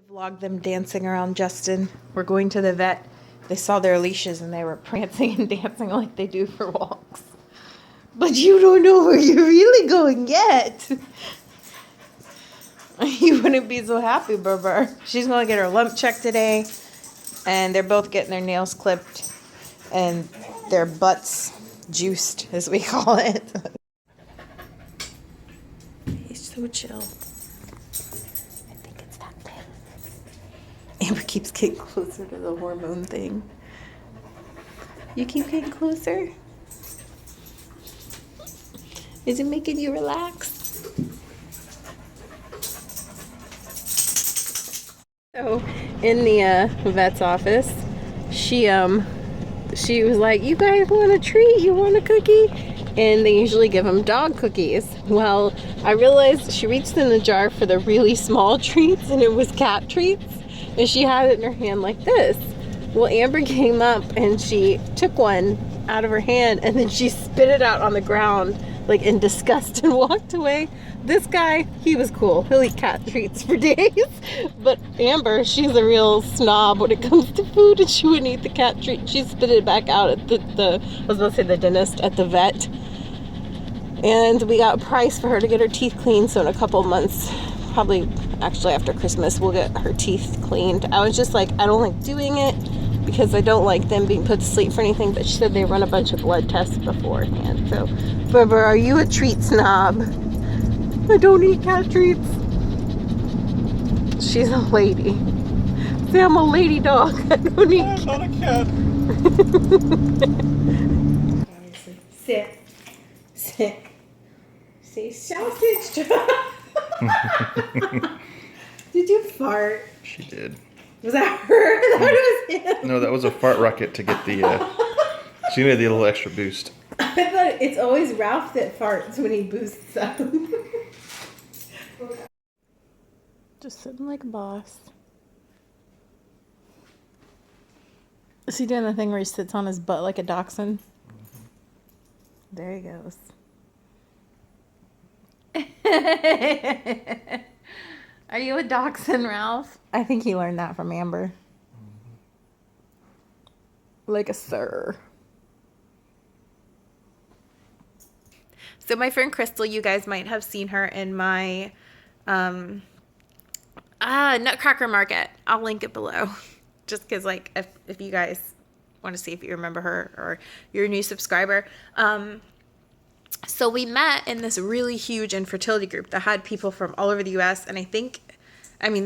Vlog them dancing around Justin. We're going to the vet. They saw their leashes and they were prancing and dancing like they do for walks. But you don't know where you're really going yet. You wouldn't be so happy, Berber. She's going to get her lump checked today. And they're both getting their nails clipped. And their butts juiced, as we call it. He's so chill. Amber keeps getting closer to the hormone thing. You keep getting closer? Is it making you relax? So, in the vet's office, she was like, "You guys want a treat? You want a cookie?" And they usually give them dog cookies. Well, I realized she reached in the jar for the really small treats, and it was cat treats. And she had it in her hand like this. Well, Amber came up and she took one out of her hand and then she spit it out on the ground like in disgust and walked away. This guy, he was cool. He'll eat cat treats for days. But Amber, she's a real snob when it comes to food, and she wouldn't eat the cat treat. She spit it back out at I was about to say the dentist, at the vet. And we got a price for her to get her teeth cleaned, so in a couple months, probably actually after Christmas, we'll get her teeth cleaned. I was just like, I don't like doing it because I don't like them being put to sleep for anything, but she said they run a bunch of blood tests beforehand. So, Berber, are you a treat snob? I don't eat cat treats. She's a lady. Say I'm a lady dog. I don't eat I'm not a cat. Sit. Sit. Say sausage. Did you fart? She did. Was that her? I thought it was him. No, that was a fart rocket to get the, she needed the little extra boost. I thought it's always Ralph that farts when he boosts up. Just sitting like a boss. Is he doing the thing where he sits on his butt like a dachshund? Mm-hmm. There he goes. Are you a dachshund, Ralph? I think he learned that from Amber. Mm-hmm. Like a sir. So my friend Crystal, you guys might have seen her in my Nutcracker Market. I'll link it below. Just because, like, if you guys want to see if you remember her or you're a new subscriber. So we met in this really huge infertility group that had people from all over the U.S. And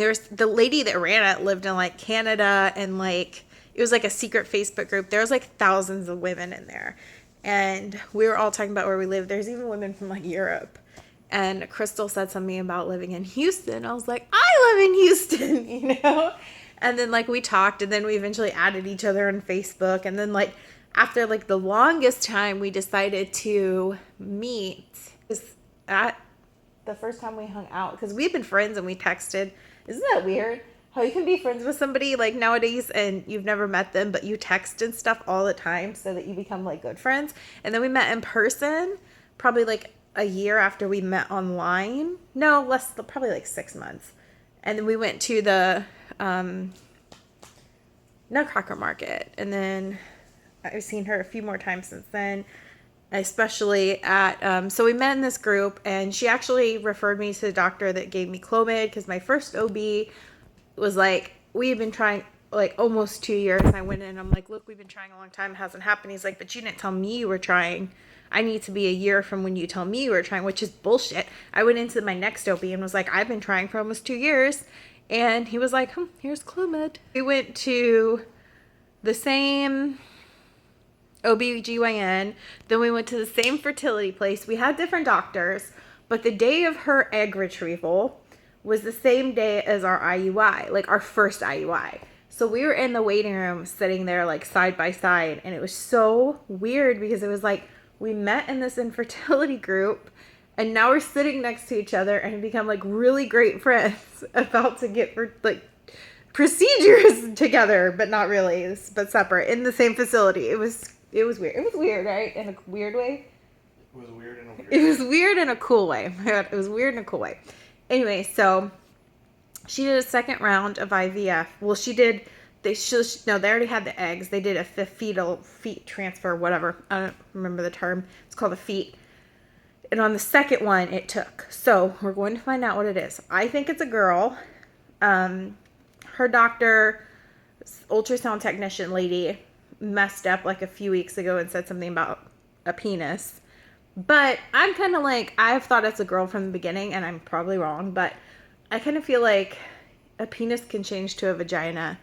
there's the lady that ran it lived in, like, Canada, and, like, it was, like, a secret Facebook group. There was, like, thousands of women in there. And we were all talking about where we live. There's even women from, like, Europe. And Crystal said something about living in Houston. I was like, I live in Houston, you know? And then, like, we talked, and then we eventually added each other on Facebook. And then, like, after, like, the longest time, we decided to meet. At the first time we hung out, because we've been friends and we texted. Isn't that weird? How you can be friends with somebody, like, nowadays, and you've never met them, but you text and stuff all the time so that you become, like, good friends. And then we met in person probably, like, a year after we met online. No, probably, like, 6 months. And then we went to the Nutcracker Market. And then I've seen her a few more times since then, especially at, so we met in this group, and she actually referred me to the doctor that gave me Clomid, because my first OB was like, we've been trying like almost 2 years. And I went in and I'm like, look, we've been trying a long time. It hasn't happened. He's like, but you didn't tell me you were trying. I need to be a year from when you tell me you were trying, which is bullshit. I went into my next OB and was like, I've been trying for almost 2 years. And he was like, here's Clomid. We went to the same OBGYN. Then we went to the same fertility place. We had different doctors, but the day of her egg retrieval was the same day as our IUI, like our first IUI. So we were in the waiting room sitting there like side by side, and it was so weird because it was like we met in this infertility group, and now we're sitting next to each other and become like really great friends, about to get like procedures together, but not really, but separate in the same facility. It was weird. It was weird, right? In a weird way. It was weird in a weird way. It was weird in a cool way. It was weird in a cool way. Anyway, so She did a second round of IVF. Well, she did. They already had the eggs. They did a feet transfer, whatever. I don't remember the term. It's called a feet. And on the second one, it took. So we're going to find out what it is. I think it's a girl. Her doctor, ultrasound technician lady, messed up like a few weeks ago and said something about a penis. But I'm kind of like, I've thought it's a girl from the beginning, and I'm probably wrong, but I kind of feel like a penis can change to a vagina,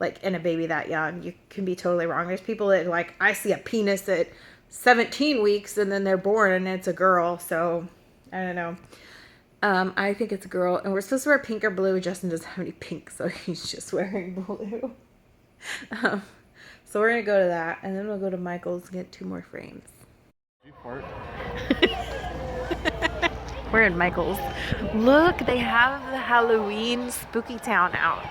like in a baby that young. You can be totally wrong. There's people that like, I see a penis at 17 weeks and then they're born and it's a girl. So I don't know. I think it's a girl, and we're supposed to wear pink or blue. Justin doesn't have any pink, so he's just wearing blue. So we're gonna go to that, and then we'll go to Michael's and get 2 more frames. You fart? We're in Michael's. Look, they have the Halloween Spooky Town out.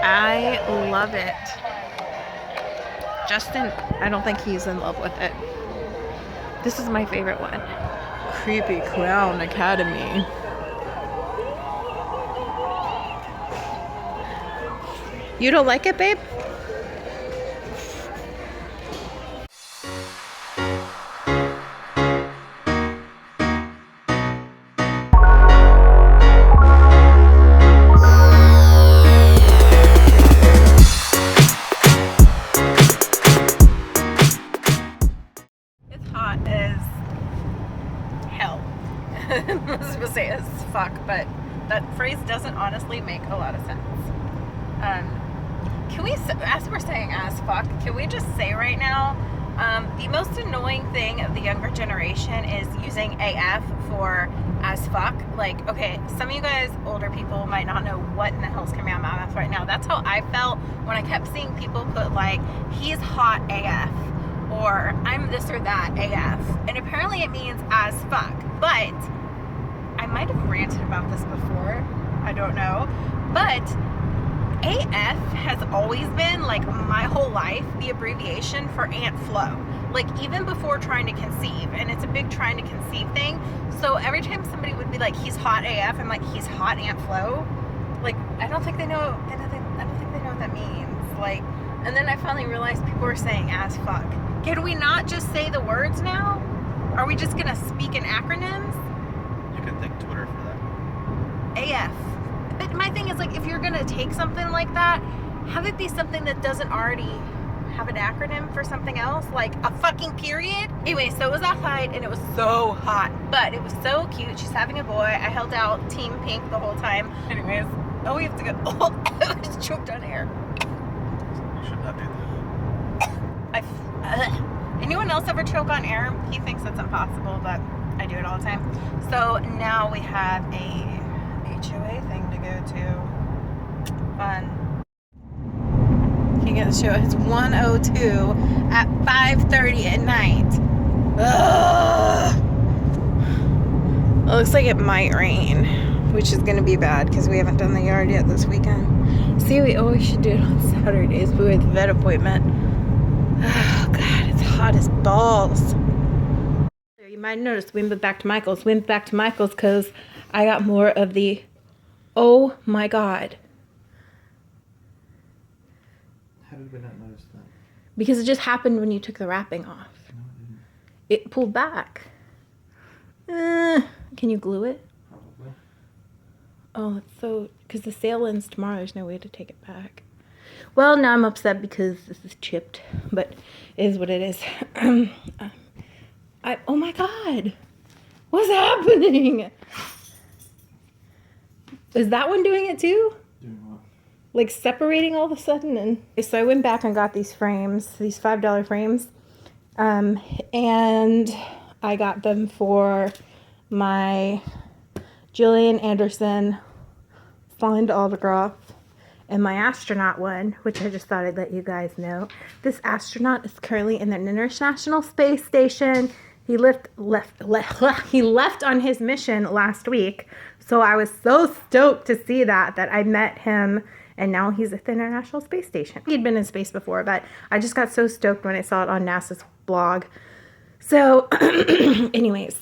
I love it. Justin, I don't think he's in love with it. This is my favorite one. Creepy Clown Academy. You don't like it, babe? I was supposed to say as fuck, but that phrase doesn't honestly make a lot of sense. Can we, as we're saying as fuck, can we just say right now, the most annoying thing of the younger generation is using AF for as fuck. Like, okay, some of you guys, older people, might not know what in the hell's coming out of my mouth right now. That's how I felt when I kept seeing people put like, he's hot AF, or I'm this or that AF. And apparently it means as fuck. But I might have ranted about this before, I don't know, but AF has always been, like my whole life, the abbreviation for Aunt Flo. Like even before trying to conceive, and it's a big trying to conceive thing. So every time somebody would be like, he's hot AF, I'm like, he's hot Aunt Flo. Like, I don't think they know what that means. Like, and then I finally realized people were saying as fuck. Can we not just say the words now? Are we just gonna speak in acronyms? You can thank Twitter for that. AF. But my thing is, like, if you're gonna take something like that, have it be something that doesn't already have an acronym for something else, like a fucking period. Anyway, so it was outside and it was so hot, but it was so cute. She's having a boy. I held out Team Pink the whole time. Anyways, oh, we have to go. Oh, I was choked on air. You should not do that. Anyone else ever choke on air? He thinks it's impossible, but I do it all the time. So now we have a HOA thing to go to. Fun. Can't get the show. It's 1:02 at 5:30 at night. Ugh. It looks like it might rain, which is going to be bad because we haven't done the yard yet this weekend. See, we always should do it on Saturdays, but we have the vet appointment. Oh, God, it's hot as balls. You might notice we moved back to Michael's. We moved back to Michael's because I got more of the, oh my God. How did we not notice that? Because it just happened when you took the wrapping off. No, it didn't. It pulled back. Can you glue it? Probably. Oh, it's so, because the sale ends tomorrow. There's no way to take it back. Well, now I'm upset because this is chipped, but it is what it is. Oh my God. What's happening? Is that one doing it too? Doing what? Like separating all of a sudden? And so I went back and got these frames, these $5 frames. And I got them for my Jillian Anderson signed autograph and my astronaut one, which I just thought I'd let you guys know. This astronaut is currently in the International Space Station. He left on his mission last week. So I was so stoked to see that I met him, and now he's at the International Space Station. He'd been in space before, but I just got so stoked when I saw it on NASA's blog. So anyways,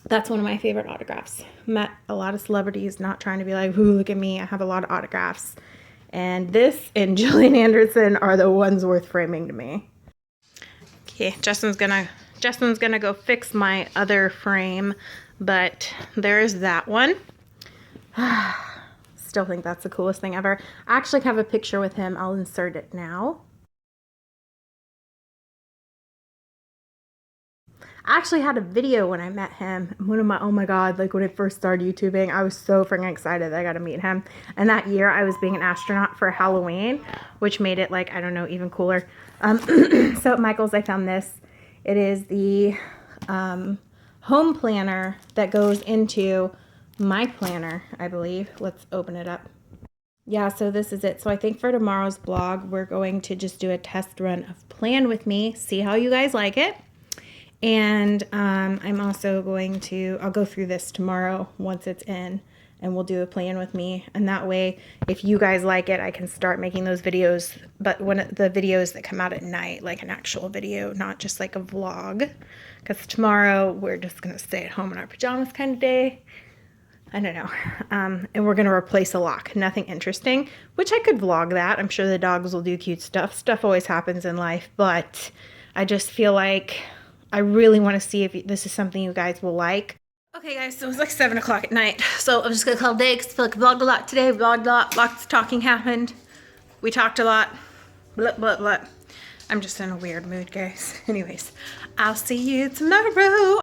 That's one of my favorite autographs. Met a lot of celebrities, not trying to be like, ooh, look at me, I have a lot of autographs. And this and Gillian Anderson are the ones worth framing to me. Okay, Justin's gonna go fix my other frame, but there's that one. Still think that's the coolest thing ever. I actually have a picture with him. I'll insert it now. I actually had a video when I met him. Oh my God, like when I first started YouTubing, I was so freaking excited that I got to meet him. And that year I was being an astronaut for Halloween, which made it like, I don't know, even cooler. So at Michael's, I found this. It is the home planner that goes into my planner, I believe. Let's open it up. Yeah, so this is it. So I think for tomorrow's vlog, we're going to just do a test run of Plan With Me, see how you guys like it. And I'm also going to, I'll go through this tomorrow once it's in, and we'll do a Plan With Me. And that way, if you guys like it, I can start making those videos, but the videos that come out at night, like an actual video, not just like a vlog. Because tomorrow, we're just going to stay at home in our pajamas kind of day. I don't know. And we're going to replace a lock. Nothing interesting, which I could vlog that. I'm sure the dogs will do cute stuff. Stuff always happens in life, but I just feel like I really want to see if this is something you guys will like. Okay, guys, so it's like 7 o'clock at night. So I'm just going to call it a day because I feel like I vlogged a lot today. Vlogged a lot. Lots of talking happened. We talked a lot. Blah, blah, blah. I'm just in a weird mood, guys. Anyways, I'll see you tomorrow.